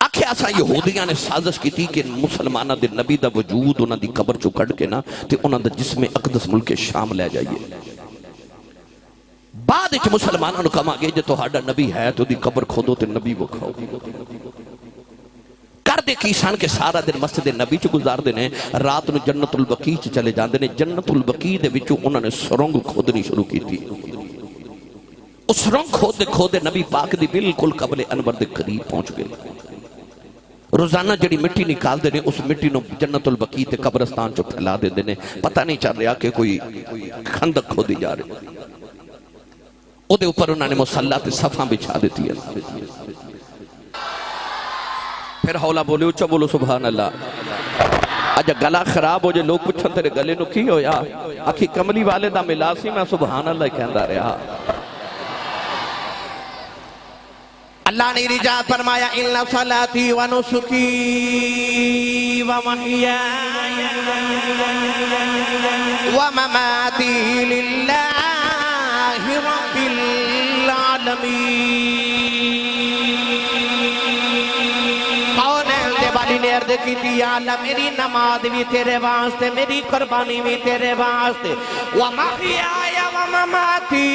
آکھے آسا یہودیاں نے سازش کی تھی کہ مسلمانہ دے نبی دا وجود انہاں دی قبر چو کڑ کے نا تے انہاں دا جسم اقدس ملک شام لے جائیے. بعد اچھ مسلمانوں نے کہا گے جو تہاڈا نبی ہے تو دی قبر کھودو تے نبی وہ کھاؤ. کر دے کیسان کے سارا دن مسجد نبی چ گزار دینے, رات نو جنت البقیع چ چلے جاندے نے. جنت البقیع دے وچوں انہاں نے سرنگ کھودنی شروع کی تھی. اس سرنگ کھودے کھودے نبی پاک دی بالکل قبر انور دے قریب پہنچ گئے. روزانہ جڑی مٹی نکال دینے اس مٹی نو جنت البقیع تے قبرستان چو پھیلا دے دینے. پتہ نہیں چل رہا کہ کوئی خندق کھودی جا رہے. او دے اوپر انہوں نے مصلی تے صفحہ بچھا دیتی ہے. پھر حولا بولے اچھا بولو سبحان اللہ. اجا گلا خراب ہو جائے لوگ پچھن تیرے گلے نو کی ہویا, آکھی کملی والے دا ملاسی میں سبحان اللہ کہندہ رہا. اللہ نے رجاء فرمایا ان صلاتی و نسکی و محیای و مماتی للہ رب العالمین. نے عرض کی تھی یا اللہ میری نماز بھی تیرے واسطے, میری قربانی بھی تیرے واسطے, وَمَحْيَايَ وَمَمَاتِي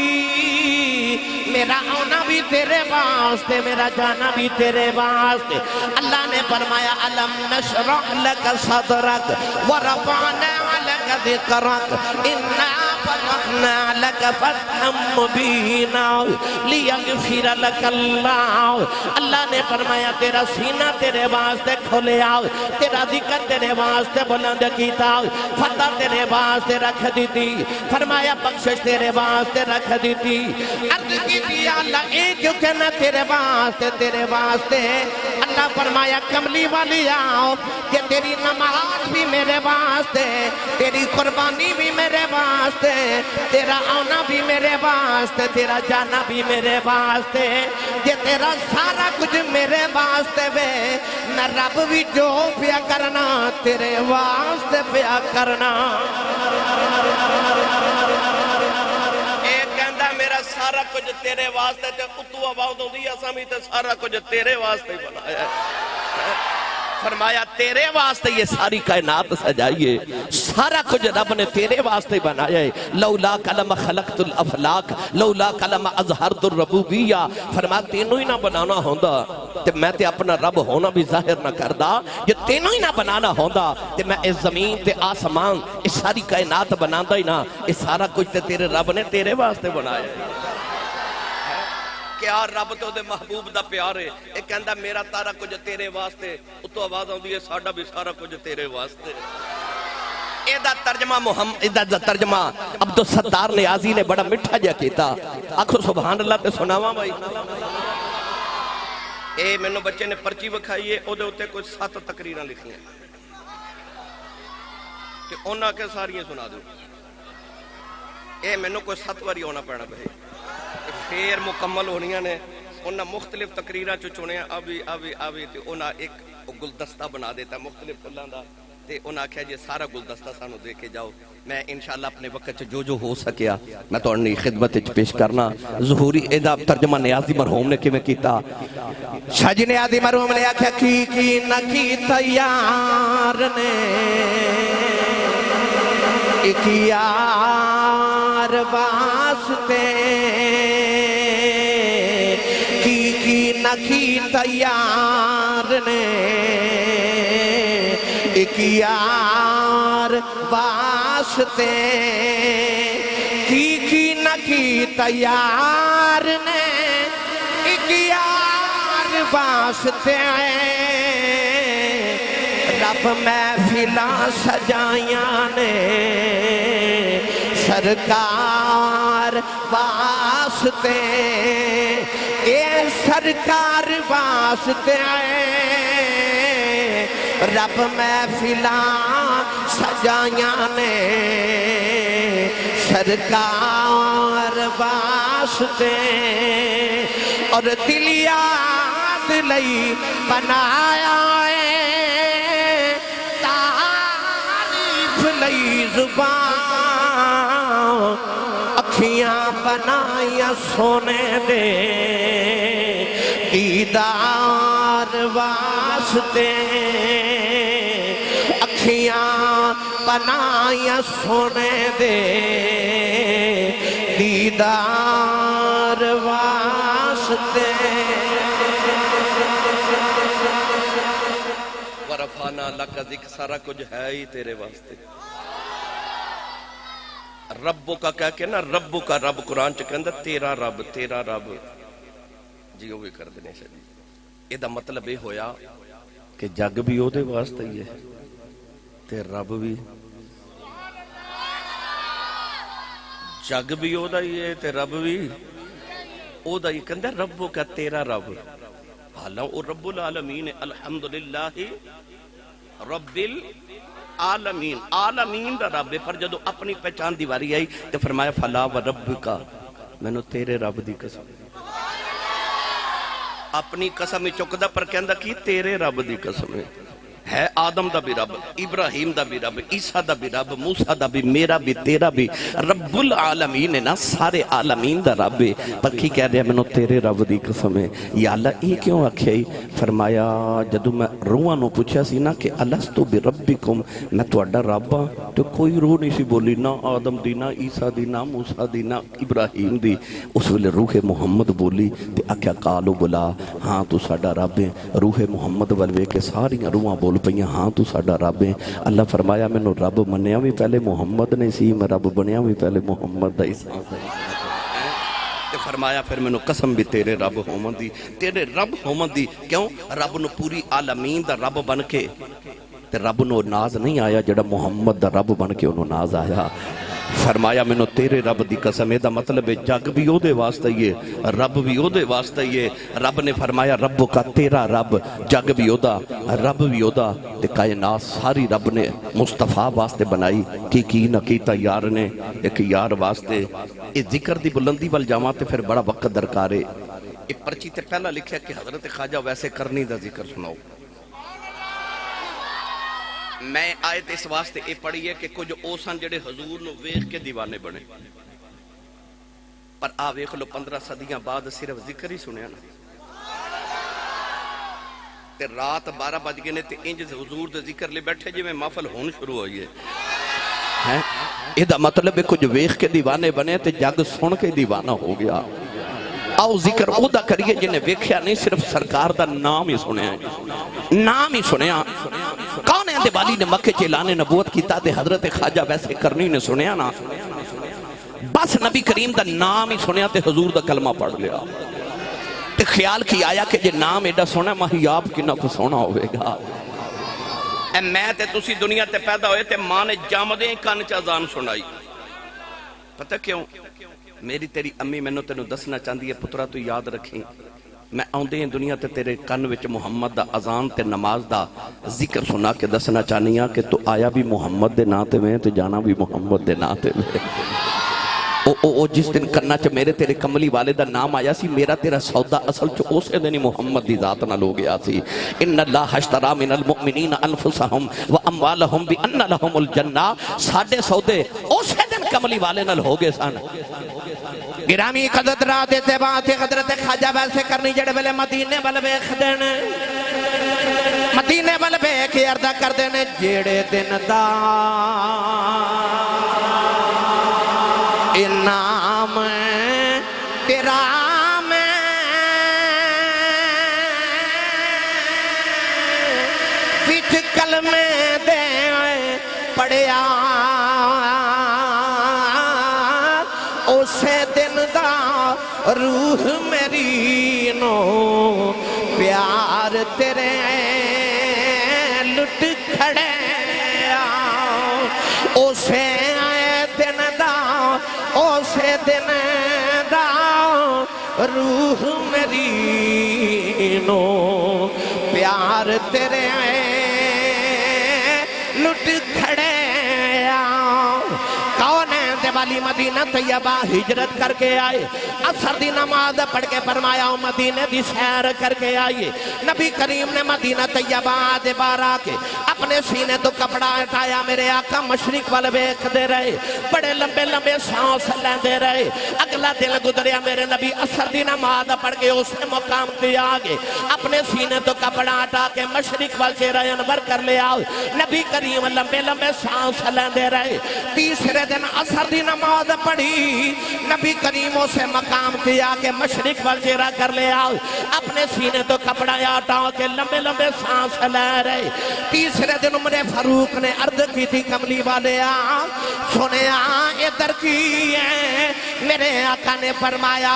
میرا آنا بھی تیرے واسطے, میرا جانا بھی تیرے واسطے. اللہ نے فرمایا أَلَمْ نَشْرَحْ لَكَ صَدْرَكَ وَرَفَعْنَا لَكَ ذِكْرَكَ إِنَّا فَتَحْنَا لَكَ فَتْحًا مُبِينًا لِيَغْفِرَ لَكَ اللَّهُ. اللہ نے فرمایا تیرا سینہ تیرے واسطے کھولے آؤ, تیرا ذکر تیرے واسطے بلند کیتا, فتح تیرے واسطے رکھ دیتی, فرمایا بخشش تیرے واسطے رکھ دیتی. عرض کی تھی اللہ اے جو کہنا تیرے واسطے. اللہ فرمایا کملی والی آؤ کہ تیری نماز بھی میرے واسطے, تیری قربانی بھی میرے واسطے, تیرا آنا بھی میرے واسطے, تیرا جانا بھی میرے واسطے, کہ تیرا سارا کچھ میرے واسطے وے. میں رب بھی جو پیا کرنا تیرے واسطے پیا کرنا. ایک کہندہ میرا سارا کچھ تیرے واسطے, تے اتو آواز ہوں دی اسامی تے سارا کچھ تیرے واسطے بنایا ہے. فرمایا تیرے واسطے یہ ساری کائنات سجائیے, سارا کچھ رب نے تیرے واسطے بنایا ہے. لولا کلم خلقت الافلاق لولا کلم اظہرت الربوبیہ. فرمایا تینوں ہی نہ بنانا ہوندہ تے میں تے اپنا رب ہونا بھی ظاہر نہ کردہ. یہ تینوں ہی نہ بنانا ہوندہ تے میں اس زمین تے آسمان اس ساری کائنات بناندہ ہی نہ. اس سارا کچھ تے تیرے رب نے تیرے واسطے بنایا ہے. کہ آر رب تو دے محبوب دا پیارے, ایک کہندہ میرا تارا کچھ تیرے واسطے, اتو آواز ہوں دیئے ساڑھا بھی سارا کچھ تیرے واسطے. ایدہ ترجمہ عبدالستار نیازی نے بڑا مٹھا جا کیتا. آنکھو سبحان اللہ تے سناواں بھائی. اے میں نے بچے نے پرچی بکھائیے, او دے ہوتے کوئی 7 تقریرہ لکھی ہیں کہ انہاں کے ساریے سنا دو. اے میں نے کوئی 7 واری ہونا پڑنا بھائی, پھر مکمل ہونیاں نے. انہاں مختلف تقریرہ چو چونے آوی تے انہاں ایک گلدستہ بنا دیتا مختلف کلان دا, تے انہاں کہا جی سارا گلدستہ سانو دے کے جاؤ. میں انشاءاللہ اپنے وقت جو ہو سکیا میں تو انہی خدمت پیش کرنا. ظہوری ایدہ ترجمہ نیازی مرحوم نے کیویں کیتا. شاہ جی نیازی مرحوم نے آکھا کی نہ کی تیار نے ایک یار واسطے, کی نہ کی تیار نے ایک یار واسطے, کی نہ کی تیار نے ایک یار واسطے. رب محفلاں سجائیاں نے سرکار واسطے, اے سرکار واسطے. رب محفلاں سجائیاں نے سرکار واسطے. اور دل یاد لئی بنایا ہے, تعریف لئی زبان, اکھیاں بنائیاں سونے دے دیدار واسطے اکھیاں بنایا سونے دے دیدار واسطے ورفعنا لک ذکر سارا کچھ ہے ہی تیرے واسطے ربو کا کہہ کے نا ربو کا رب قرآن چکندہ تیرا رب جی وہ بھی کر دینے سے یہ دا مطلب یہ ہویا کہ جگ بھی ہو دے واسطہ ہی ہے تے رب بھی جگ بھی ہو دا ہی ہے تے رب بھی او دا ہی کہندہ ربو کا تیرا رب حالاں او رب العالمین الحمدللہ رب العالمین عالمین دا رب ہے پر جدو اپنی پہچان دیواری آئی تو فرمایا فلا و رب کا میں نے تیرے رب دی قسم اپنی قسم چکدہ پر کہندہ کی تیرے رب دی قسم ہے آدم دا بھی رب ابراہیم دا بھی رب عیسیٰ دا بھی رب موسیٰ دا بھی میرا بھی تیرا بھی رب العالمین ہے نا سارے عالمین دا رب ہے پر کی کہہ دیا میں نے تیرے رب دی قسم ہے یا اللہ یہ کیوں آکھیائی فرمایا جدو میں روحاں نو پوچھا سی نا کہ الستو بربکم میں تو اڈا رب ہاں تو کوئی روح نہیں سی بولی نہ آدم دی نہ عیسیٰ دی نہ موسیٰ دی نہ ابراہیم دی اس ویلے روح محمد بولی تے آکھیا قالو بلا ہاں تو ساڈا رب ہے روح محمد والوے کے ساری روحاں بول پہیاں ہاں تو ساڈا رب ہے اللہ فرمایا میں نو رب منیا بھی پہلے محمد نے سی میں رب بنیا بھی پہلے محمد دا عیسیٰ فرمایا پھر میں نو قسم بھی تیرے رب ہومن دی تیرے رب ہومن دی کیوں رب نو پوری عالمین دا رب بن کے تے رب نو ناز نہیں آیا جڑا محمد دا رب بن کے انہوں ناز آیا فرمایا میں نو تیرے رب دی قسم ہے دا مطلب ہے جگ بھی او دے واسطہ یہ رب بھی او دے واسطہ یہ رب نے فرمایا رب کا تیرا رب جگ بھی او دا رب بھی او دا تے کائنات ساری رب نے مصطفیٰ واسطے بنائی کی نکیتا یار نے ایک یار واسطے یہ ذکر دی بلندی وال جامعہ تے پھر بڑا وقت درکارے ایک پرچی تے پہلا لکھیا کہ حضرت خواجہ ویسے کرنی دا ذکر سناؤ میں آیت اس واسطے اے پڑھی ہے کہ کچھ اوسان جڑے حضور نو ویخ کے دیوانے بنے پر آ ویخ لو 15 صدیاں بعد صرف ذکر ہی سنیا نا تے رات 12 بج گئے نے تے انج حضور دے ذکر لے بیٹھے جی میں محفل ہون شروع ہوئی ہے یہ مطلب ہے کچھ ویخ کے دیوانے بنے تے جگ سن کے دیوانہ ہو گیا آؤ ذکر او دا کریے جنہیں ویکھیا نہیں صرف سرکار دا نام ہی سنیا نام ہی سنیا کون ہے دیوالی نے مکہ چیلانے نبوت کیتا تے حضرت خواجہ ویسے کرنی نے سنیا نا بس نبی کریم دا نام ہی سنیا تے حضور دا کلمہ پڑھ لیا تے خیال کی آیا کہ جے نام ایڈا سونا مہیاب کی نہ کو سونا ہوئے گا اے میں تے تسی دنیا تے پیدا ہوئے تے ماں نے جامدیں کان چازان سنائی پتہ کیوں میری تیری امی میں نے تینوں دسنا چاندی ہے پترہ تو یاد رکھیں میں آؤندے ہیں دنیا تے تیرے کن وچ محمد دا اذان تے نماز دا ذکر سنا کے دسنا چاہنی ہے کہ تو آیا بھی محمد دے ناتے میں تو جانا بھی محمد دے ناتے میں جس دن کرنا چا میرے تیرے کملی والے دا نام آیا سی میرا تیرا سودا اصل چو اسے دنی محمد دی ذات نہ لو گیا سی ان اللہ اشترا من المؤمنین انفسہم و اموالہم بی ان لہم الجنہ ساڑھے سودے اسے دن کملی والے نہ ہو گئے سان گرامی قدرت را دیتے بات قدرت خواجہ ویسے کرنی جڑے بلے مدینے بل بیخ دینے مدینے بل بیخ یردہ کر دینے جڑے دن دا انعام تیرا میں بچ کلمے دے پڑیا اسے دن دا روح میری نو پیار تیرے لٹ کھڑے اسے دن دا اسے دن دا روح میری نو پیار تیرے لٹ کھڑے کون دے والی مدینہ طیبہ ہجرت کر کے آئے اثر دی نماز پڑھ کے فرمایا مدینہ دی سیر کر کے آئیے نبی کریم نے مدینہ طیبہ دے بارا کے اپنے سینے تو کپڑا اٹھایا میرے آقا مشرق والے بیک دے رہے بڑے لمبے لمبے سانس لیں دے رہے اگلا دل گزریا میرے نبی اثر دی نماز پڑھ کے اسے مقام تے آگے اپنے سینے تو کپڑا اٹھا کے مشرق والے چہرہ انور کر لے آؤ نبی کریم لمبے لمبے سانس لیں دے رہے تیسرے دن اثر دی نماز پڑھی نبی کریم اسے مقام تے آگے مشرق والے چہرہ کر لے آؤ اپنے سینے تو کپڑا اٹھا کے لمبے لمبے سانس لے رہے تیسرے دن عمر فاروق نے عرض کی تھی کملی والے سنے ادھر کی ہے میرے آقا نے فرمایا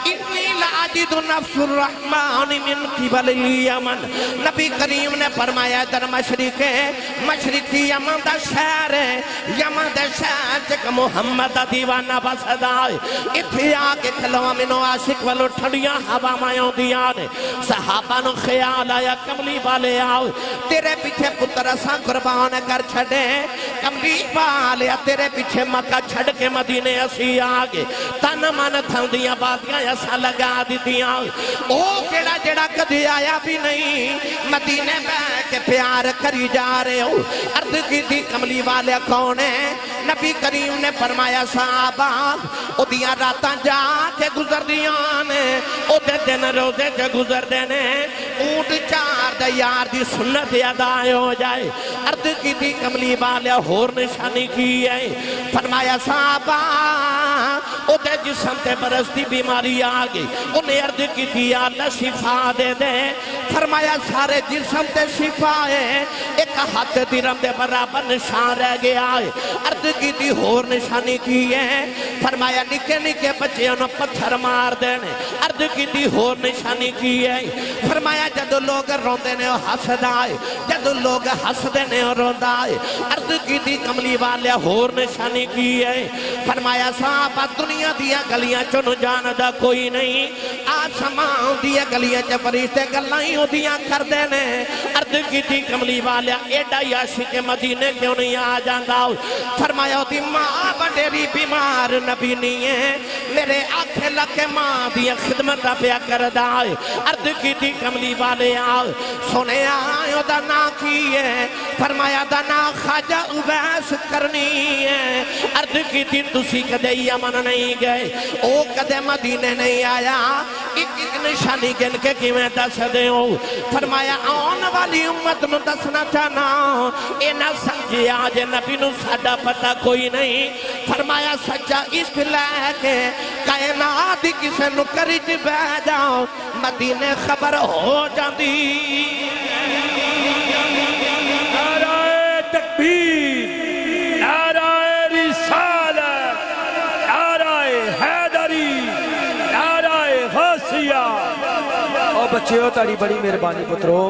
انی لاجد نفس الرحمن من قبل یمن نبی کریم نے فرمایا ادھر مشرقی یمن دا شہر ہے یمن دا شہر چک محمد دا دیوانہ بسد آئے اتھے آکے کھلو منو عاشق والو ٹھڑیاں ہوا مایوں دیا نے صحابہ نو خیال آیا کملی والے آؤ تیرے پیچھے پتر اساں قربان کر چھڑے کملی والے تیرے پیچھے مکہ چھڑ کے مدینے اسی آگے تن من تھل دیا باتیاں ایسا لگا دیتیاں او کیڑا جڑا کدی آیا بھی نہیں مدینے میں کے پیار کری جا رہے ہو عرض کی تھی کملی والے کون ہے نبی کریم نے فرمایا صحابہ او دیا راتاں جا کے گزر دیاں نے او دے دن روزے کے گزر دینے اونٹ چار دے یار دی سنت ادائے ہو جائے عرض کی تھی کملی والے ہور نشانی کی ہے فرمایا صحابہ او دے جسم تے برستی بیماری آگئی انہیں عرض کی تھی اللہ شفا دے دے فرمایا سارے جسم تے شفا ہے ایک ہاتھ درم دے برابر نشان رہ گیا ہے عرض کی تھی ہور نشانی کی ہے فرمایا نکے نکے بچے انہوں پتھر مار دینے عرض کی تھی ہور نشانی کی ہے فرمایا جدو لوگ روندے نے حسد آئے جدو لوگ حسد نے روندہ آئے عرض کی تھی کملی والے ہور نشانی کی ہے فرمایا صحابہ دنیا دیا گلیاں چنو جاندہ کوئی نہیں آسمان دیا گلیاں چا فرشتے گلائیں دیا کر دینے عرض کی تھی کملی والے ایڈا یاشی کے مدینے کیوں نہیں آ جاندہ فرمایا ہوتی ماں بڑیری بیمار نبی نہیں ہے میرے آنکھیں لکھے ماں دیا خدمت پیا کر دائے عرض کی تھی کملی والے آؤ سونے آئے دانا کی ہے فرمایا دانا خواجہ اویس کرنی ہے عرض کی تھی تسی کدے یمن نہیں گئے او کدے مدینے نہیں آیا ایک نشانی گن کے کیویں دس دے ہو فرمایا آن والی امت نو دسنا چاہنا اے نہ سمجھے آج نبی نو ساڑا پتہ کوئی نہیں فرمایا سچا عشق لے کے کائنات کسے نو کرج بہ جاؤ مدینے خبر ہو جاندی نعرہ تکبیر نعرہ رسالت نعرہ حیدری نعرہ غوثیہ اور بچیو تاری بڑی مہربانی پترو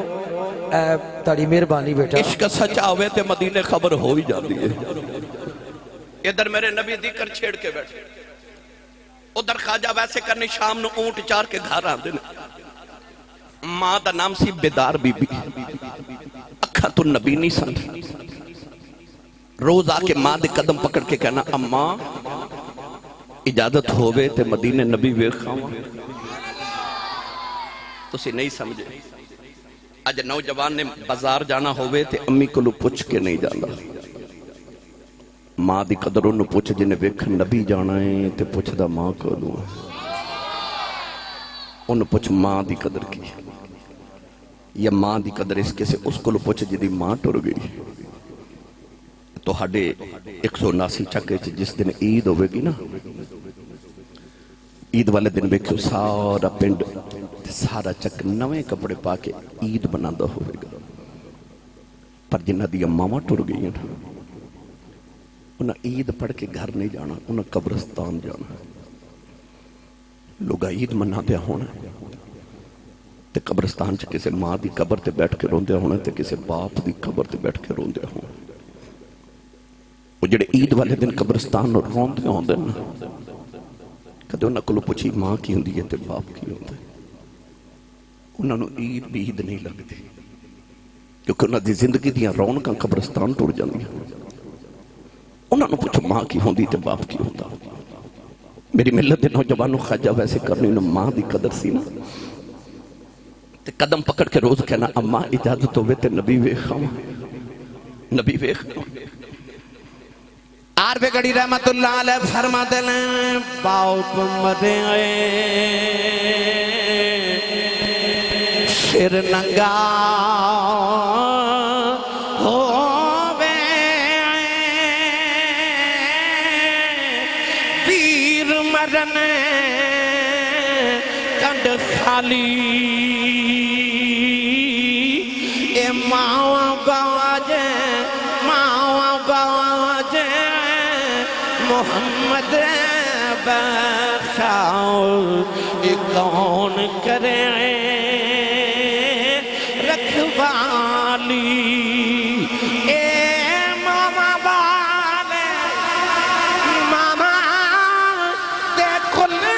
تاری مہربانی بیٹا عشق سچا ہوئے تے مدینے خبر ہو ہی جاتی ہے ادھر میرے نبی ذکر چھیڑ کے بیٹھے ادھر خواجہ ویسے کرنی شام نو اونٹ چار کے گھر آن دینے ماں دا نام سی بیدار بی بی اکھا تو نبی نہیں سن روز آکے ماں دے قدم پکڑ کے کہنا اماں اجازت ہوئے تے مدینے نبی ویخاں تو اسے نہیں سمجھے آج نوجوان نے بازار جانا ہوئے تے امی کو لو پوچھ کے نہیں جانا ماں دی قدر انہوں پوچھ جنہیں ویکھ نبی جانا ہے تے پوچھ دا ماں کو لوں انہوں پوچھ ماں دی قدر کی یا ماں دی قدر اس کے سے اس کو لو پوچھ جدی ماں ٹر گئی تو ہڈے 179 چکے جس دن عید ہوئے گی نا عید والے دن بیکھو سارا پنڈ سارا چک نوے کپڑے پا کے عید بنا دا ہوئے گا پر جنہ دیا ماما ٹر گئی ہیں انہاں عید پڑھ کے گھر نہیں جانا انہاں قبرستان جانا لوگا عید منا دیا ہونا تے قبرستان چ کسے ماں دی قبر تے بیٹھ کے رون دیا ہونا تے کسے باپ دی قبر تے بیٹھ کے رون دیا ہونا وہ جڑے عید والے دن قبرستان رون دیا ہوندے نا کدے انہاں کلو پوچھی ماں کی ہوندی ہے تے باپ کی ہوندے انہاں نو عید بھی عید نہیں لگتی کیونکہ انہاں دی زندگی دیاں رونقاں قبرستان ٹر جاندیاں انہوں نے پوچھو ماں کی ہوندی تے باپ کی ہوتا. میری ملت دے نوجوانوں خواجہ ویسے کرنی انہوں ماں دی قدر سی نا تے قدم پکڑ کے روز کہنا اماں اجازت ہوئے تے نبی ویکھاں نبی ویکھاں. عارف گڑی رحمت اللہ علیہ فرما دلیں باپ مدے سر ننگا ہووے پیر مرن کنڈ خالی اے ماں باجے محمد بخشاؤ کون کرے رکھوالی اے ماما والے ماما تے کھلے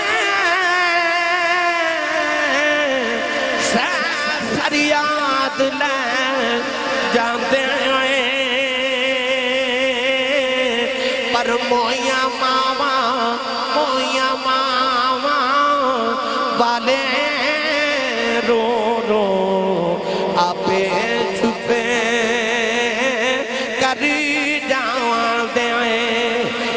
فریاد لے جاندے پر مویا ماما والے رو رو آپے چھپے کری جاؤں دے.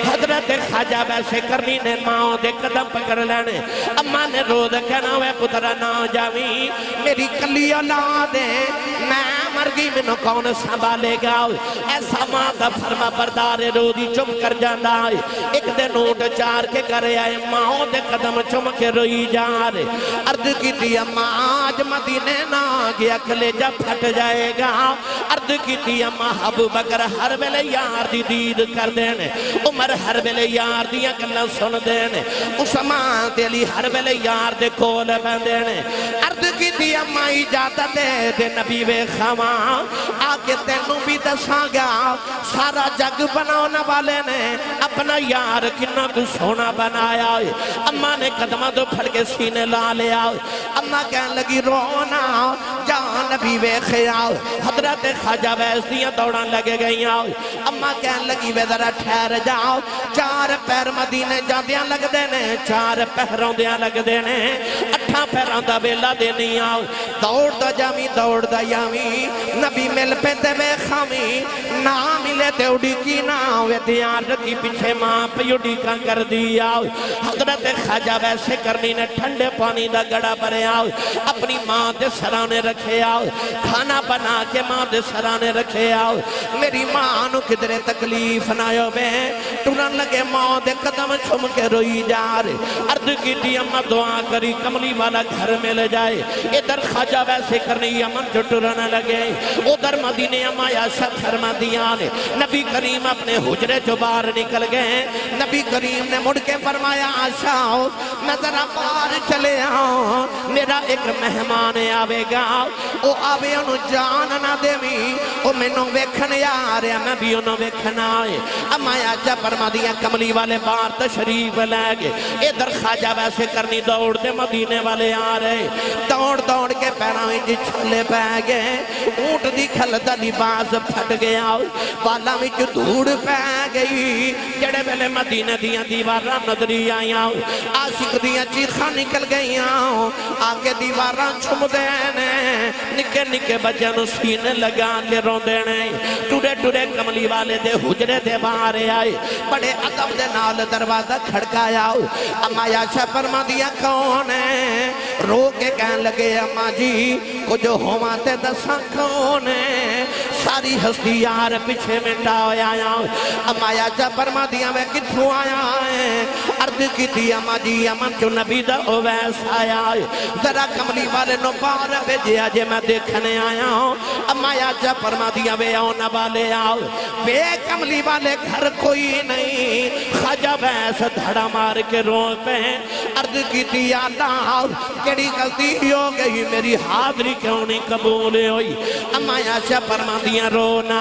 حضرت خواجہ ویسے کرنی نے ماں دے قدم پکڑ لینے. اماں نے رو دے کہنا وے پترہ نہ جاوی میری کلی اولاد ہے میں مر گئی منو کون سنبھالے گا. ایسا ماں دا فرما بردار رو دی چم کر جاندہ ہے. ایک دے نوٹ چار کے کرے آئے ماں دے قدم چم کے روئی جا رہے. عرض کی تھی اماں آج مدینے نہ گیا کلیجہ پھٹ جائے گا. عرض کی تھی اماں ابو بکر ہر ویلے یار دی دید کر دینے. عمر ہر ویلے یار دیا گلہ سن دینے. عثمان تے علی ہر ویلے یار دے کول بندینے. عرض کی تھی اماں اجازت دے نبی وے خواہ آکے تینوں بھی دساں گا سارا جگ بناونا والے نے اپنا یار کنہ کو سونا بنایا. اماں نے قدمہ دو پھڑ کے سینے لا لیا. اماں کہنے لگی رونا جا نبی وے خیال. حضرت خواجہ ویس دیاں دوڑاں لگے گئی. اماں کہنے لگی وے ذرا ٹھہر جاؤ چار پیر مدینے جا دیاں لگ دینے چار پیروں دیاں لگ دینے 8 پیروں دا بیلا دینی آؤ. دوڑ دا جامی دوڑ دا یامی نبی مل پہ دے بے خامی نہ ملے تے اڑی کی نہ ہوئے دیار رکی پیچھے ماں پہ اڑی کا کر دیا. حضرت خواجہ ویسے کرنی نے ٹھنڈے پانی دا گڑا برے آؤ اپنی ماں دے سرانے رکھے آؤ کھانا بنا کے ماں دے سرانے رکھے آؤ. میری ماں نو کدرے تکلیف نہ ہوئے ٹورن لگے ماں دے قدم چھم کے روئی جا رہے. عرض کی تھی اماں دعا کری کملی والا گھر مل جائے. ادھر خواجہ ویسے کرنی اماں جو ٹورن لگے ادھر مدینے اماں عائشہ فرما دیا نے. نبی کریم اپنے حجرے جو باہر نکل گئے. نبی کریم نے مڑ کے فرمایا عائشہ میں ذرا باہر چلے آؤں میرا ایک مہمان آوے گا او آوے انہوں جان نہ دے می او میں نو ویکھنے آ رہا میں بھی انہوں ویکھنا آئے. اماں عائشہ فرما دیا کملی والے باہر تشریف لے گئے. ادھر خواجہ ویسے کرنی دوڑ دے مدینے والے آ رہے. دوڑ دوڑ کے پیراویں جی چھلے پہ گئے. اونٹ دی کھل دا لباس پھٹ گیا والا میں جو دھوڑ پہ گئی. جڑے ویلے مدینہ دیاں دیواراں نظری آیاں عاشق دیاں چیخاں نکل گئیاں آکے دیواراں چھم دینے نکے نکے بچے نو سینے لگا کے رون دینے. ٹوڑے ٹوڑے کملی والے دے حجرے دے باہر آئے بڑے عدب دے نال دروازہ کھڑکایا. اماں عائشہ فرما دیا کون ہے رو کے کہنے لگے اماں جی کچھ ہوا تے دساں کون ہے ساری ہستی یار پیچھے منڈا آیا. اماں عائشہ فرما دیا میں کتھوں آیا ہے. عرض کی تھی اماں جی اماں جو نبی دا اویس آیا ہے ذرا کملی والے نو باہر بھیجیا جے میں دیکھنے آیا ہوں. اماں عائشہ فرما دیا وے آنا والے آؤ بے کملی والے گھر کوئی نہیں. خواجہ ویس دھڑا مار کے رو پہ. عرض کی تھی اللہ کیڑی غلطی ہو گئی میری حاضری کیوں نہیں قبول ہوئی. اماں عائشہ فرما دیا رو نہ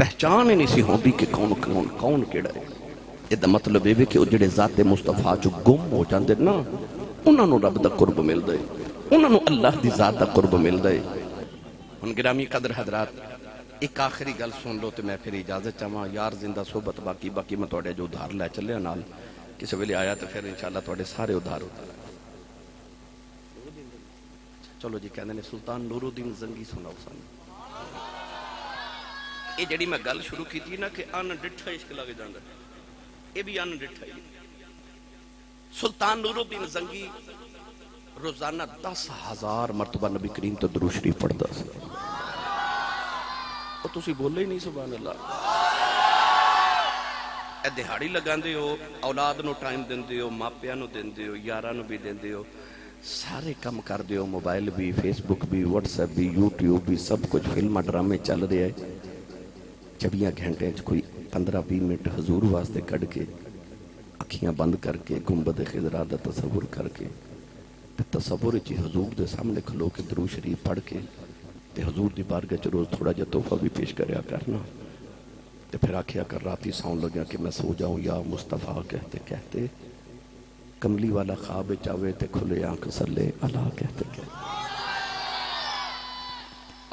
پہچان ہی نہیں سی ہوندی کہ کون کون کون کیڑا ہے. یہ دا مطلب ہے کہ وہ جڑے ذات مصطفیٰ جو گم ہو جاندے نا انہاں نو رب دا قرب ملدا ہے, انہاں نو اللہ دی ذات دا قرب ملدا ہے. ہن گرامی قدر حضرات ایک آخری گل سن لو تے میں پھر اجازت چاہواں. یار زندہ صحبت باقی میں تواڈے جو ادھار لے چلیا نال کسی ویلے آیا تو پھر انشاءاللہ تواڈے سارے ادھار چلو جی. کہندے نے سلطان نور الدین زنگی سناؤ سن. یہ جڑی میں گل شروع کی تھی نا کہ ان ڈٹھا عشق لگ جاندا, یہ بھی ان ڈٹھا ہی. سلطان نور الدین زنگی روزانہ 10,000 مرتبہ نبی کریم تو درود شریف پڑھدا سی. او تسی بولے ہی نہیں سبحان اللہ. اے دہاڑی لگاندے ہو, اولاد نو ٹائم دیندے ہو, ماپیاں نو دیندے ہو, یاراں نو بھی دیندے ہو, سارے کم کر دیو, موبائل بھی, فیس بک بھی, واٹس ایپ بھی, یوٹیوب بھی, سب کچھ فلمہ ڈرامے چل رہے ہیں. 24 گھنٹے کوئی 15-20 منٹ حضور واسطے کڑھ کے اکھیاں بند کر کے گنبد خضرا دا تصور کر کے تصور چی حضور دے سامنے کھلو کے درود شریف پڑھ کے تے حضور دی بارگاہ چ روز تھوڑا جا تحفہ بھی پیش کریا کرنا. تے پھر آکھیا کر راتی ساؤں لگیا کہ میں سو جاؤں یا مصطفیٰ کہتے کہتے کملی والا خواب چاوے تے کھلے آنکھ سلے اللہ کہتے کہتے.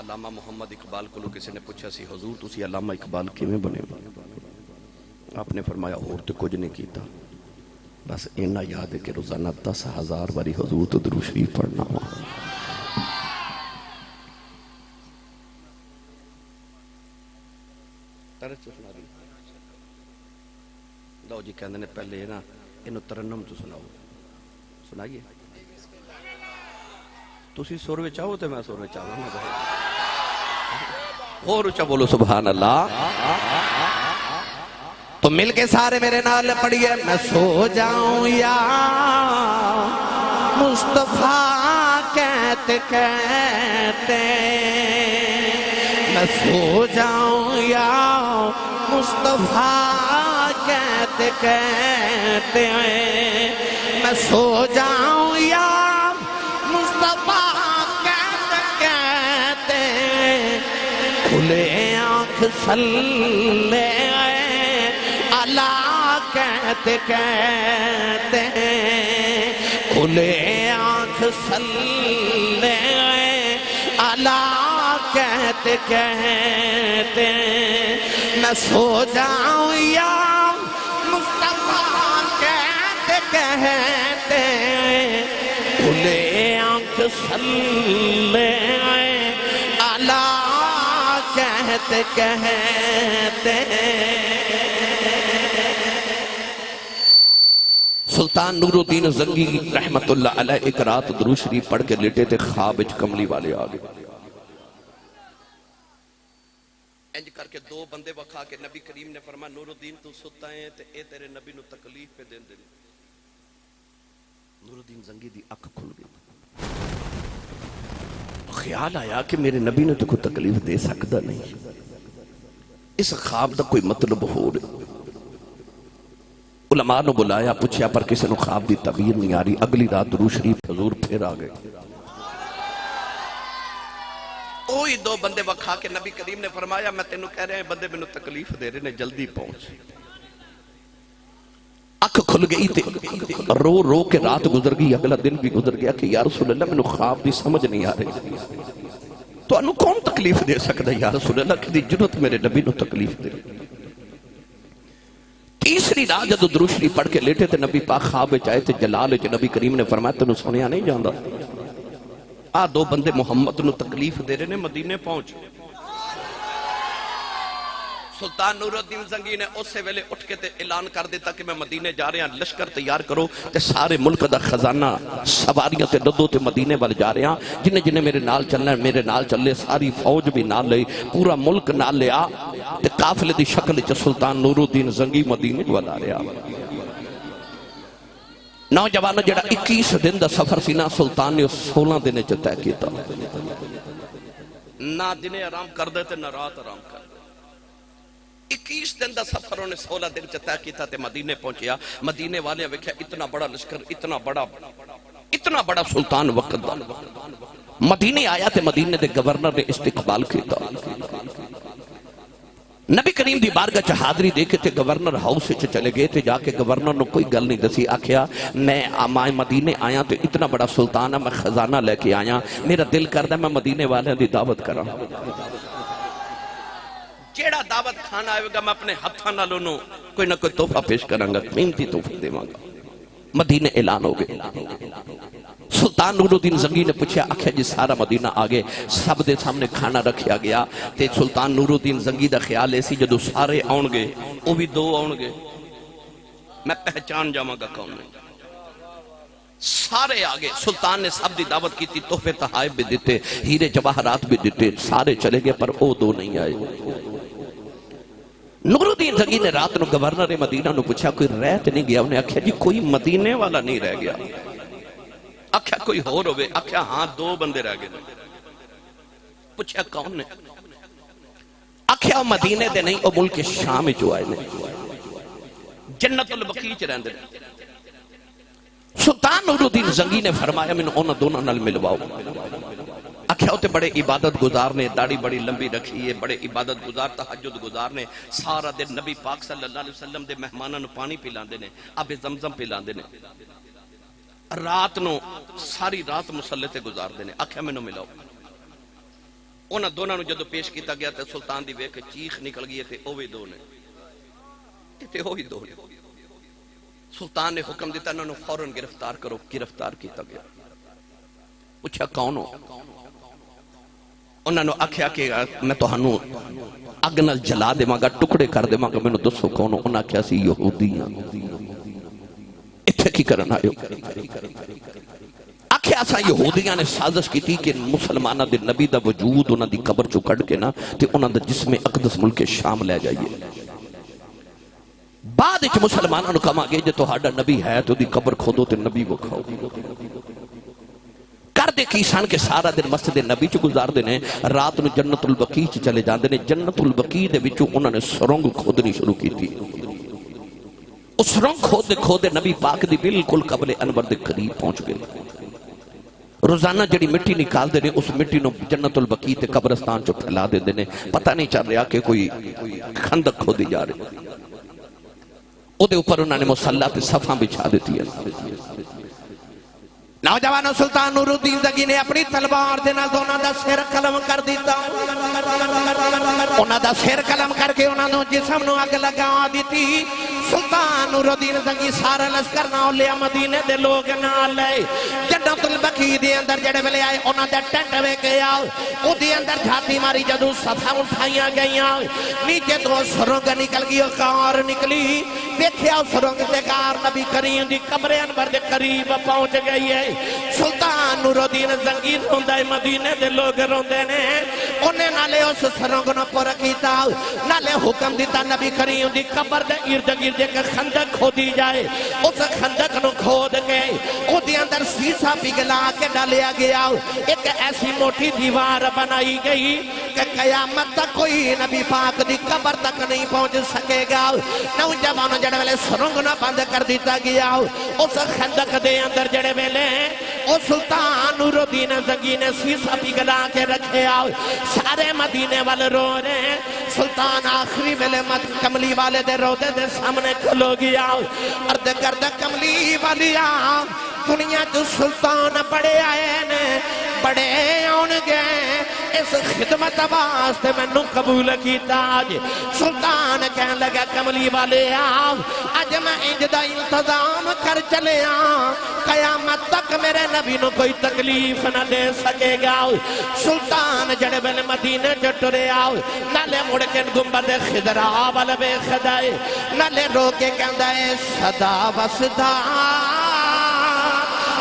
علامہ محمد اقبال کو لوگ کسی نے پوچھا سی حضور تسی علامہ اقبال کیویں بنے؟ آپ نے فرمایا اور تو کچھ نہیں کیتا, بس اینا یاد ہے کہ روزانہ 10,000 باری حضور تو درود شریف پڑھنا ہوا. لو جی کہندے نے پہلے نا انہوں ترنم تو سناؤ, سنائیے. تسی سور میں چاہو تے میں سور میں چاہو نا اور اچھا بولو سبحان اللہ. تو مل کے سارے میرے نال پڑھیے. میں سو جاؤں یا مصطفیٰ کہتے کہتے, میں سو جاؤں یا مصطفیٰ کہتے کہتے, میں سو جاؤں یا مصطفیٰ کہتے کہتے, کھلے آنکھ سلے اللہ کہتے کہتے, کھلے آنکھ سلے اللہ کہتے کہتے, میں سو جاؤں یا مصطفیٰ کہتے کہتے, کھلے آنکھ سلے اللہ کہتے کہتے. سلطان نور الدین زنگی رحمت اللہ علیہ ایک رات درود شریف پڑھ کے لیٹے تھے, خواب وچ کملی والے آگے انج کر کے 2 بندے وکھا کے نبی کریم نے فرمایا نور الدین تو ستا ہے تے اے تیرے نبی نو تکلیف پہ دین دے. نور الدین زنگی دی اکھ کھل گئی, خیال آیا کہ میرے نبی نے تو کوئی تکلیف دے سکتا نہیں, اس خواب دا کوئی مطلب ہو رہا. علماء نے بلایا, پوچھیا پر کسی نے خواب دی تعبیر نہیں آ رہی. اگلی رات درود شریف حضور پھر آ گئے. اوہی 2 بندے وکھا کے نبی کریم نے فرمایا میں تینوں کہہ رہے ہیں بندے میں تکلیف دے رہے نے, جلدی پہنچ. اکھ کھل گئی تے رو رو کے رات گزر گئی, اگلا دن بھی گزر گیا کہ یا رسول اللہ میں خواب دی سمجھ نہیں آ رہی, تو انہوں کون تکلیف دے سکتا یا رسول اللہ کی جرت میرے نبی نو تکلیف دے. تیسری رات جب درود شریف پڑھ کے لیٹے تے نبی پاک خواب چاہے تے جلال چ نبی کریم نے فرمایا تینوں سنیا نہیں جاندا, آ 2 بندے محمد نو تکلیف دے رہے نے, مدینے پہنچ. سلطان نور الدین زنگی نے اسے ویلے اٹھ کے تے اعلان کر دیتا کہ میں مدینے جا رہے ہیں, لشکر تیار کرو تے سارے ملک دا خزانہ سواریاں تے ڈدو تے مدینے وال جا رہے ہیں. جنہیں جنہیں میرے نال چلنا ہے میرے نال چلے, ساری فوج بھی نال لئی, پورا ملک نال لیا تے قافلے دی شکل چ سلطان نور الدین زنگی مدینے وال آ رہا. نوجوانوں جڑا 21 دن دا سفر سی نا, سلطان نے 16 دن چ طے کیتا. نہ دن آرام کر دے تے نہ رات آرام کر دے. 21 دن دا سفر انہیں 16 دن چ طے کیتا تے مدینے پہنچیا. مدینے والے ویکھیا اتنا بڑا لشکر, اتنا بڑا سلطان وقت دا مدینے آیا تے مدینے دے گورنر نے استقبال کیتا. نبی کریم دی بارگاہ چ حاضری دے کے تے گورنر ہاؤس وچ چلے گئے تے جا کے گورنر نو کوئی گل نہیں دسی آکھیا میں مدینے آیا تے اتنا بڑا سلطان ہے میں خزانہ لے کے آیا میرا دل کردا میں مدینے والے دی دعوت کراں جیڑا دعوت کھانا آئے گا میں اپنے ہتھاں نال اونوں کوئی نہ کوئی تحفہ پیش کراں گا قیمتی تحفہ دیواں گا مدینے اعلان ہو گئے سلطان نور الدین زنگی نے پوچھا آکھیا جی سارا مدینہ آگے سب دے سامنے کھانا رکھیا گیا تے سلطان نور الدین زنگی دا خیال ایسی جدو سارے آن گے وہ بھی دو آن گے میں پہچان جاواں گا کون ہے سارے آگے سلطان نے سب دی دعوت کی تھی تحفے تحائف بھی دیتے ہیرے جواہرات بھی دیتے سارے چلے گئے پر وہ دو نہیں آئے نور الدین زنگی نے رات نو گورنر مدینہ نو پوچھا کوئی رہت نہیں گیا انہیں آکھیا جی کوئی مدینے والا نہیں رہ گیا آکھیا کوئی ہور ہوئے آکھیا ہاں دو بندے رہ گئے پوچھا کون نے آکھیا مدینے دے نہیں او ملک شام جو آئے نے جنت البقیع چ رہندے سلطان نور الدین زنگی نے فرمایا میں انہاں دونوں نال ملواؤ آکھیا ہوتے بڑے عبادت گزار نے داڑھی بڑی لمبی رکھی ہے بڑے عبادت گزار تہجد گزار نے سارا دن نبی پاک صلی اللہ علیہ وسلم دے مہماناں نو پانی پلاندے نے آب زمزم پلاندے نے رات نو ساری رات مسلح تے گزار دینے آکھیا میں نو ملاؤ انہاں دونوں نو جدو پیش کیتا گیا تے سلطان دی ویکھ چیخ نکل گئی تے اوہی دو نے تے اوہی دو نے سلطان نے حکم دیتا انہوں نے فوراً گرفتار کرو گرفتار کیتا گیا پوچھا کون ہو انہوں نے آکھیا کہ میں تو ہنو اگ نال جلا دے ماں گا ٹکڑے کر دے ماں گا میں نے دسو کون ہو انہوں نے آکھیا سی یہودیاں اتھے کی کرنا آئے آکھیا سا یہودیاں نے سازش کی تھی کہ مسلمانہ دے نبی دا وجود انہوں دی قبر چو کڑ کے نا تے انہوں دا جسم اقدس ملک شام لے جائیے بعد اچھ مسلمانوں نے کہا کہ جو تہاڈا نبی ہے تو دی قبر کھودو تے نبی وہ کھاؤ کر دے کیسان کے سارا دن مسجد نبی چ گزار دینے رات نو جنت البقیع چ چلے جاندے نے جنت البقیع دے وچوں انہوں نے سرنگ کھودنی شروع کی تھی اس سرنگ کھودے نبی پاک دی بالکل قبر انور دے قریب پہنچ گئے روزانہ جڑی مٹی نکال دینے اس مٹی نو جنت البقیع تے قبرستان چو پھیلا دے دینے پتہ نہیں چل رہا کہ کوئی خندق کھودی جا رہے او دے اوپر انہوں نے مصلی تے صفحہ بچھا دیتی ہے نوجوانوں سلطان نور الدین زنگی نے اپنی تلوار دے نال انہاں دا سر قلم کر دیتا انہاں دا سر قلم کر کے انہاں نو جسم نو اگ لگا دیتی سلطان نور الدین زنگی سارا لشکر نہ لیا مدینے دے لوگ نہ لے جنت البقیع دے اندر جڑے ویلے آئے انہاں دے ٹینٹ ویکھ گیا او دے اندر جھاتی ماری جدوں صفحہ اٹھائیاں گئیاں نیچے تو سرنگ نکل گئی کار نکلی دیکھیا سرنگ تے کار نبی کریم دی قبر انور دے قریب پہنچ گئی ہے سلطان نور الدین زنگی روندہ مدینے دے لوگ روندے نے انہیں نالے اس سرنگ نو پر کیتا نالے حکم دیتا نبی کریم دی قبر دے ارد گرد ایک خندق کھودی جائے اس خندق نو کھود کے او دی اندر سیسا پگلا کے ڈالیا گیا ایک ایسی موٹی دیوار بنائی گئی کہ قیامت تک کوئی نبی پاک دی قبر تک نہیں پہنچ سکے گا نوجوانوں جڑے ویلے سرنگ نو بند کر دیتا گیا اس خندق دے اندر جڑے ویلے او سلطان نور الدین زنگی نے سیسا پگلا کے رکھے آؤ سارے مدینے والے رو رہے سلطان آخری ویلے کملی والے دے روڈے دے سامنے کھلو گیا ارد گرد کملی والی آؤ دنیا جو سلطان بڑے آئے نے بڑے آن گئے اس خدمت واسطے میں نو قبول کیتا آج سلطان کہنے لگا کملی والے آؤ آج میں انجدہ انتظام کر چلے آؤ قیامت تک میرے نبی نو کوئی تکلیف نہ دے سکے گا سلطان جڑے بلے مدینے جو ٹرے آؤ نالے مڑکن گنبد خضرا والے بے خدائے نالے روکے کہندہ ہے صدا وصدا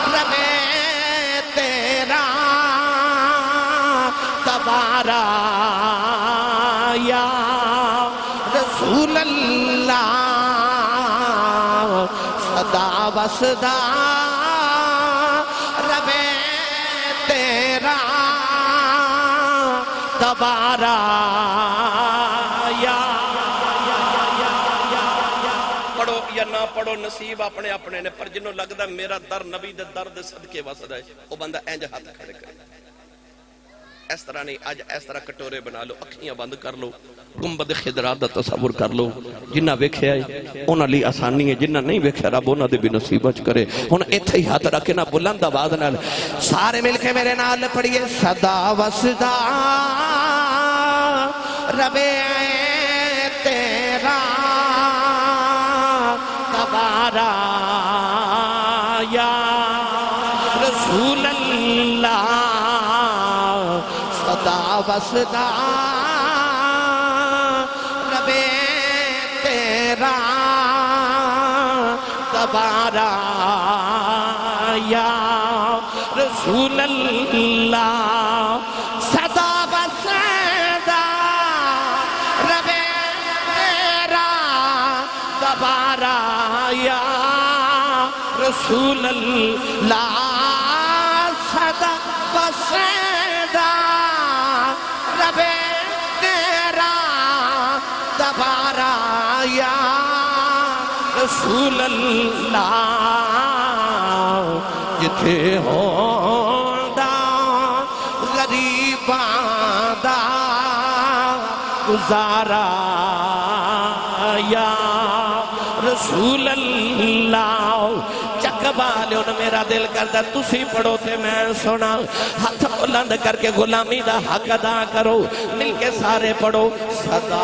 ربے تیرا تبارا یا رسول اللہ صدا وصدا ربے تیرا تبارا یا پڑھو یا نہ پڑھو نصیب اپنے اپنے نے پر جنہوں لگتا میرا در نبی دے درد صدقے واسدہ ہے وہ بندہ اینج ہاتھ کھڑے کرے اس طرح نہیں، اج اس طرح کٹورے بنا لو، اکھیاں بند کر لو، گنبد خضرا دا تصور کر لو، جنہ ویکھیا ہے انہاں لئی آسانی ہے، جنہ نہیں ویکھیا رب انہاں دے بھی نصیب وچ کرے۔ ہن ایتھے ہی ہاتھ رکھ کے نا بلند آواز نال سارے مل کے میرے نال پڑھیے، صدا وسدا رب تیرا تبارا یا رسول اللہ، صدا وسدا رب تیرا تبارا یا رسول اللہ، صدا وسدا رب تیرا تبارا یا رسول اللہ، صدا وسدا رب تیرا تبارا یا رسول اللہ، جتھے ہوندا غریباں دا گزارا یا رسول اللہ۔ چک بالے ان میرا دل کردہ تسی پڑھو تے میں سنا، ہاتھ بلند کر کے غلامی دا حق ادا کرو، مل کے سارے پڑھو، صدا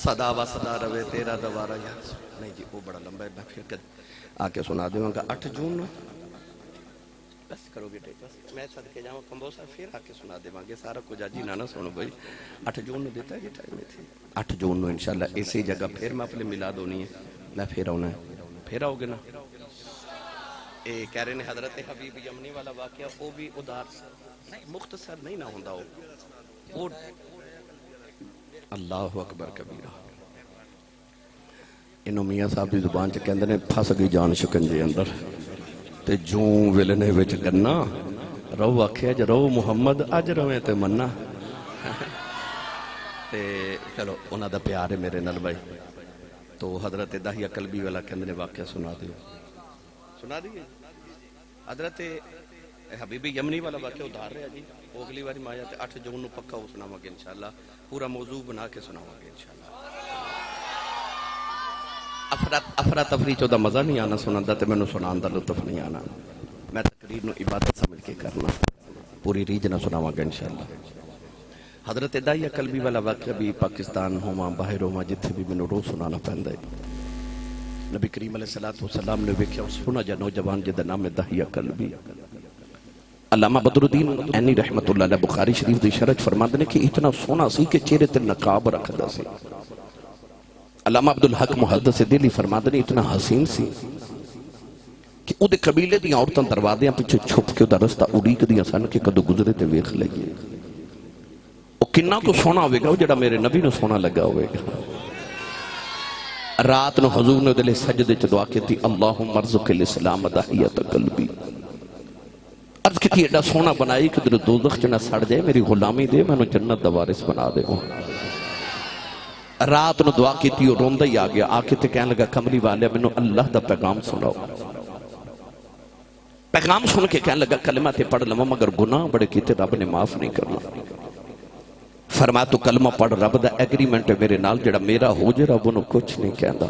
صدا وسدا روے تیرا دوبارہ یا نہیں جی وہ بڑا لمبا ہے، میں پھر آکے سنا دوں گا 8 جون بس کرو گے ٹیک بس میں صدقے جاؤں کمبوسا پھر آکے سنا دے گے سارا کچھ آجی نانا سنو بھائی 8 جون نے دیتا ہے یہ ٹائم میں تھی 8 جون نے انشاءاللہ اسی جگہ پھر میں اپنے ملاد ہونی ہے، میں پھر آؤنا ہے، پھر آؤ گے نا۔ کہہ رہے ہیں حضرت حبیب یمنی والا واقعہ وہ بھی ادار نہیں مختصر نہیں نہ ہوندہ ہو، اللہ اکبر کبیرہ۔ انہوں میاں صاحب دی زبان چ کہندے نے پھس گئی جان شکنجے اندر تے جوں ویلنے وچ گنا رو آکھیا ج رو محمد اج رویں تے منا تے چلو انہاں دا پیار ہے میرے نال بھائی۔ تو حضرت داہیہ قلبی والا کہندے نے واقعہ سنا دیو، سنا دیئے حضرت حبیبی یمنی والا واقعہ ادھار رہا جی، اگلی باری مایا تے 8 جون نو پکا ہو سناواں گے انشاءاللہ، پورا موضوع بنا کے سناواں گے انشاءاللہ۔ افرا تفری چودہ مزہ نہیں آنا سناندہ تے میں نو سنان دا لطف نہیں آنا، میں تقریر نو عبادت سمجھ کے کرنا، پوری ریج نہ سناواں گے انشاءاللہ۔ حضرت داہیہ قلبی والا واقعہ بھی پاکستان ہوما باہر ہوما جتھے بھی میں نو روز سنانا پہندہ ہے۔ نبی کریم علیہ السلام نے ویکھیا سنا جا نوجوان جدا نام داہیہ قلبی۔ علامہ بدر الدین عینی رحمت اللہ علیہ بخاری شریف دی شرح فرماندے نے کہ اتنا سونا سی کہ چہرے تے نقاب رکھدا سی۔ علامہ عبدالحق محدث دلی فرماندے نے اتنا حسین سی کہ او دے قبیلے دی عورتاں دروازیاں پیچھے چھپ کے دا رستہ اڑیک دیاں سن کہ کدو گزرے تے ویکھ لئیے۔ او کنہ کو سونا ہوئے گا جڑا میرے نبی نو سونا لگا ہوئے گا۔ رات نو حضور نے دلے سجدے چ دعا کیتی اللہم ارزق الاسلام داہیۃ قلبی، عرض کی ایڈا سونا بنائی کہ دل دوزخ چ نہ سڑ جائے، میری غلامی دے میں نو جنت دا وارث بنا دے۔ رات نو دعا کیتی اور روندہ ہی آ گیا، آکے تے کہنے لگا کملی والے میں نو اللہ دا پیغام سناؤ۔ پیغام سن کے کہنے لگا کلمہ تے پڑھ لما مگر گناہ بڑے کیتے رب نے معاف نہیں کرنا۔ فرمایا تو کلمہ پڑھ رب دا ایگریمنٹ ہے میرے نال جڑا میرا ہو جے رب انہوں کچھ نہیں کہندا۔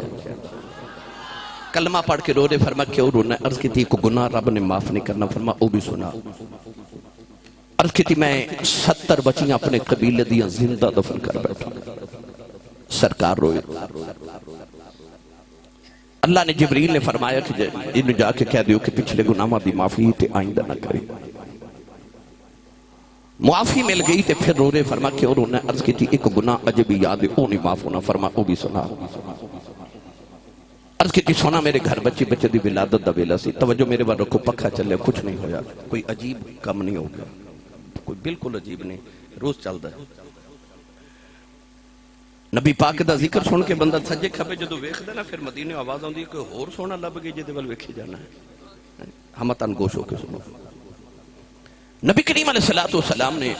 کلمہ پڑھ کے رو رہے فرمایا کیوں رونا ہے؟ عرض کی تھی کو گناہ رب نے معاف نہیں کرنا، فرمایا او بھی سنا۔ عرض کی تھی میں 70 بچیاں اپنے قبیلے دیاں زندہ دفن کر بیٹھا، سرکار روئے۔ اللہ نے جبریل نے فرمایا کہ انہوں جا کے کہہ دیو کہ پچھلے گناہاں دی معافی تے آئندہ نہ کرے۔ معافی مل گئی تے پھر رو رہے فرما کیوں رونا ہے؟ عرض کی تھی ایک گناہ اجے بھی یاد ہے او نہیں معاف ہونا، فرما او بھی سنا۔ عرض کی تھی سونا میرے گھر بچے دی ولادت دا ویلا سی، توجہ میرے بار رکھو پکھا چلے کچھ نہیں ہویا، کوئی عجیب کم نہیں ہو گیا، کوئی بالکل عجیب نہیں، روز چل دا ہے۔ نبی پاک دا ذکر سن کے بندہ سجے کھپے جدو ویکھ دے نا پھر مدینے آواز آن دی کوئی اور سونا لب گئی جدے وال ویکھی جانا ہے، ہم تن گوش ہو کے سنو۔ نبی کریم علیہ السلام نے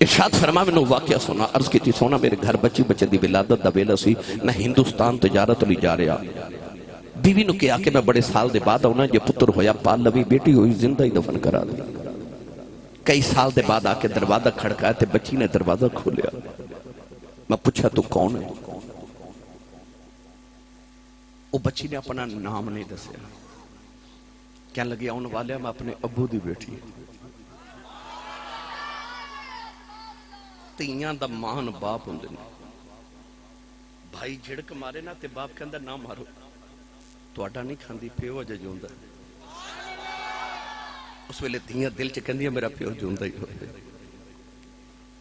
ارشاد فرما میں نے واقعہ سنا، عرض کی تھی سونا میرے گھر بچی بچے دی ولادت دا ویلا سی، میں ہندوستان تجارت لی جا رہا، بیوی نو کیا کہ میں بڑے سال دے بعد آنا، جے پتر ہویا پال لوی، بیٹی ہوئی زندہ ہی دفن کرا دی۔ کئی سال دے بعد آکے دروازہ کھڑکایا تے بچی نے دروازہ کھولیا، میں پوچھا تو کون ہے؟ وہ بچی نے اپنا نام نہیں دسیا، کہنے لگی آن والے میں اپنے ابو دی بیٹی تیاں دا مان باپ ہوں دن، بھائی جھڑک مارے نا تے باپ کے اندر نہ مارو، تو اٹھا نہیں کھاندی پیو جا جوندہ، اس ویلے تیاں دل چکن دیا میرا پیو جوندہ ہی ہوئے۔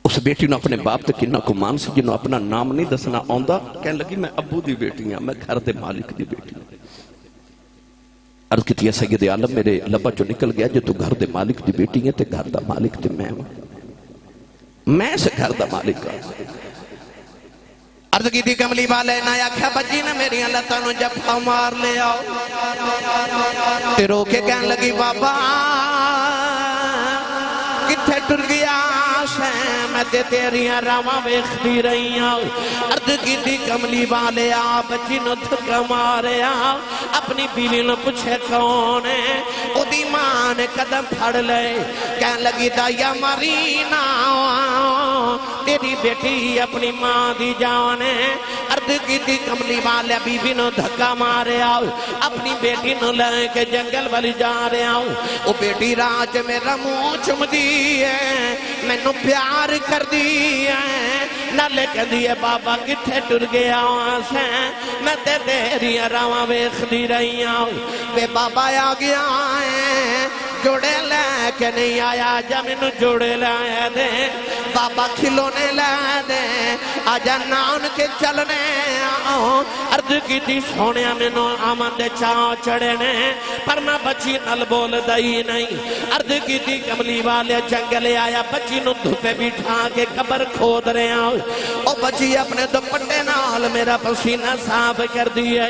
اس بیٹی نے اپنے باپ تے کنہ کو مان سی جنہوں اپنا نام نہیں دسنا آندہ، کہنے لگی میں ابو دی بیٹی ہوں، میں گھر دے مالک دی بیٹی ہوں۔ عرض کی تھی سید عالم میرے لبا جو نکل گیا جو تو گھر دے مالک دی بیٹی ہے تے گھر دا مالک تے میں سے گھر دا مالک کا۔ عرض کی تھی کملی والے نہ آکھا بچی نے میری اللہ تعالیٰ جب مار لے آؤ، تے رو کے کہنے لگی بابا کتھے ٹر گیا میں تے تیریاں راواں ویکھدی رہی ہوں۔ عرض کی تھی کملی والے آ بچی نو دھکا ماریا، اپنی بیوی نو پوچھے کون ہے، او دی ماں نے قدم پھڑ لے، کہنے لگی دایا ماری نا تیری بیٹی اپنی ماں دی جان ہے۔ عرض کی تھی کملی والے بیوی نو دھکا ماریا، اپنی بیٹی نو لے کے جنگل والی جا رہا ہوں، او بیٹی راج میرا منہ چم دی ہے، میں نو پیار کر دی ہے، نالے کہہ دیئے بابا کتھے ٹر گیا سے، میں تے تیری راواں ویکھدی رہی ہوں، بے بابا آ گیا ہے، جوڑے لے کے نہیں آیا جا مینوں جوڑے لے دے، بابا کھلونے لے دے، آجا نان کے چلنے آؤ۔ عرض کی تھی سونیا مینوں آمن دے چاہ چڑے نے، پر میں بچی نل بول دائی نہیں۔ عرض کی تھی کملی والے جنگلے آیا، بچی نو دھوپے بٹھا کے قبر کھود رہے آؤ، او بچی اپنے دوپٹے نال میرا پسینہ صاف کر دیئے،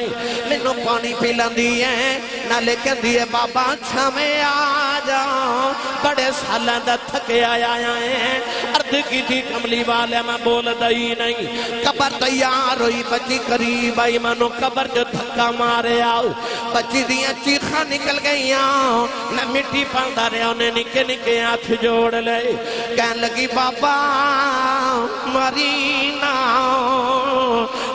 مینوں پانی پلان دیئے، نالے کہن دیئے بابا چھمیں آ جاؤ، بڑے سالہ دا تھکے آیا ہے۔ عرض کی تھی کملی والے میں بول دائی نہیں، قبر تیار ہوئی بچی قریب آئی، منو قبر جو دھکا مارے آؤ، بچی دیاں چیخاں نکل گئی آؤ، میں مٹی پاندہ رہے انہیں نکے نکے ہاتھ جوڑ لے، کہن لگی بابا ماری نا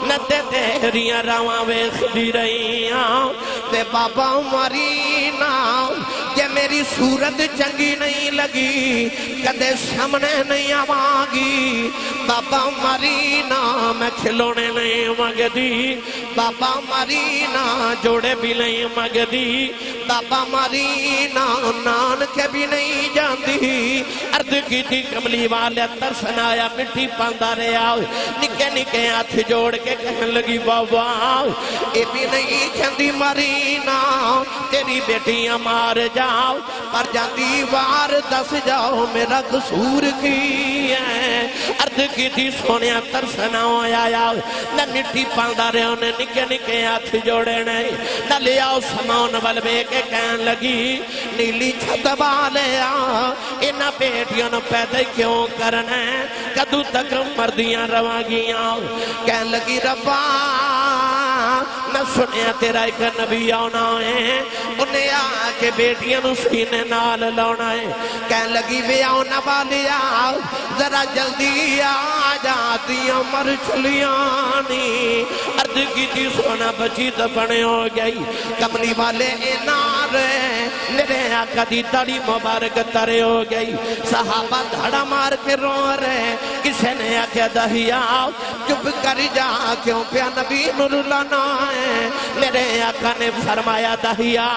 نہ تے تیریاں راواں ویکھدی رہی آؤ، تے بابا ماری نا کہ میری صورت چنگی نہیں لگی کدے سامنے نہیں آواگی، بابا ماری نا میں کھلونے نہیں مگدی، بابا ماری نا جوڑے بھی نہیں مگدی، بابا ماری نا نان کے بھی نہیں جاندی۔ عرض کی تھی کملی والے ترسن آیا مٹی پاندہ رہا، نکے نکے ہاتھ جوڑ کے کہنے لگی بابا اے بھی نہیں کہندی ماری نا تیری بیٹیاں مار جاؤ، پر جاندی وار دس جاؤ میرا قصور کی ہے۔ عرض کی تھی سونیا ترسنا آیا، نہ مٹی پاندہ رہے انہیں نکے نکے ہاتھ جوڑے نہیں، نہ لے آؤ سمان والوے کے کہن لگی نیلی چھت والے انہاں بیٹیاں نو پیدا کیوں کرنا ہے، کدو تک مردیاں رواگیاں، کہن لگی ربا میں سنیا تیرا ایک نبی آنا ہے، انہیں آکے بیٹیاں نو سینے نال لانا ہے، کہن لگی وے آنا والے آؤ ذرا جلدی آ جاتیاں مرچلیانی۔ عرض کی تھی سونا بچی تو بنے ہو گئی، کملی والے نارے میرے آقا دی داڑھی مبارک ترے ہو گئی، صحابہ دھڑا مار کے رو رہے، کسے نے آکے دہیا چپ کر جا کیوں پیا نبی نور لانا ہے، میرے آقا نے فرمایا دہیا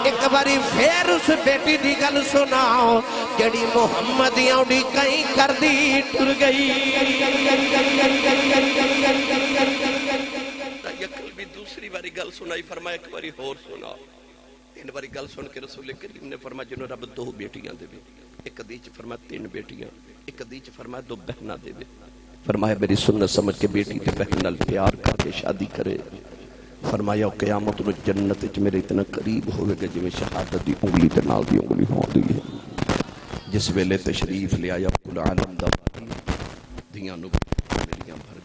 ایک باری پھر اس بیٹی دی گل سناؤ جڑی محمدیاں اڑی کہیں کر دی ٹر گئی۔ یکل بھی دوسری باری گل سنائی، فرمایا ایک باری اور سنا، تین باری گل سن کے رسول کریم نے فرمایا جنہوں رب دو بیٹیاں دے بھی، ایک حدیث فرمایا تین بیٹیاں، ایک حدیث فرمایا دو بہنہ دے بھی، فرمایا میری سنت سمجھ کے بیٹی تے بہن نال پیار کر کے شادی کرے، فرمایا قیامت نو جنت وچ میرے اتنا قریب ہوئے گا جو میں شہادت دی انگلی تے نال دی انگلی ہوں دی ہے۔ جس ویلے تشریف لے آیا کل عالم دا دیاں نو میریاں بھر